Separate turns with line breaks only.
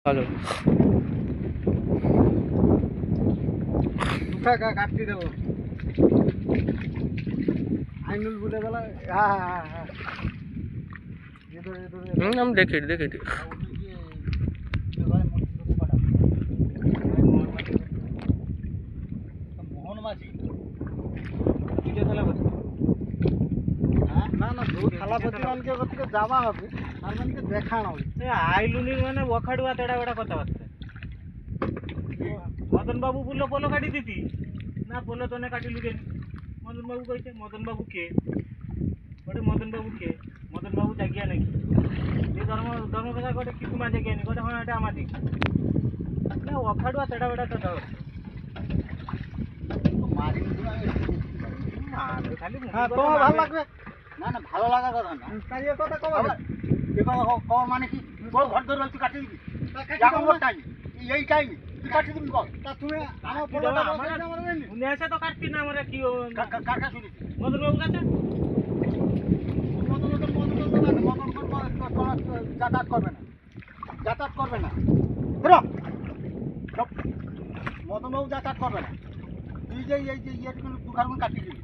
ভালো
কাটতে দেবো আইনুল বুঝে গেল। হ্যাঁ হ্যাঁ হ্যাঁ
আমি দেখি
মোহন মাঝি
না না
থালাপতি মানকে থেকে যাওয়া হবে আর মানকে দেখানো হবে।
আইলুনির মানে ওখাড়ুয়া তেড়া বেড়া কথাবার্তা মদন বাবু বললো পোলো কাটি দিতি না পোলো তো না কাটিলু কেন মদন বাবু কইছে মদন বাবু কে ওটা মদন বাবু কে মদন বাবু জাগিয়া নাকি এই ধর্ম কথা কটে কি তোমার জাগিয়া নি কটে হ্যাঁ এটা আমাদের না ওখাড়ুয়া তেড়া বেড়া কথা
মারি
খালি
হ্যাঁ তোমার ভালো লাগবে
না না ভালো লাগার কথা না
তাই এ কথা কবে
কবার মানে কি তোর ঘর ধরে তুই কাটি দিবি এখন ওর টাইম এই টাইম তুই কাটি দিবি কর
তা তুমি আমার
কি দাও, আমার- উনি এসে তো কাটতি না আমরা কি
কার কাছে শুনিস
মদন বাবু কাছে
যাতায়াত করবে না যাতায়াত করবে না বেরো মদনবাবু যাতায়াত করবে না তুই যে এই যে ইয়েগুলো দুখারগুলো কাটিয়ে দিবি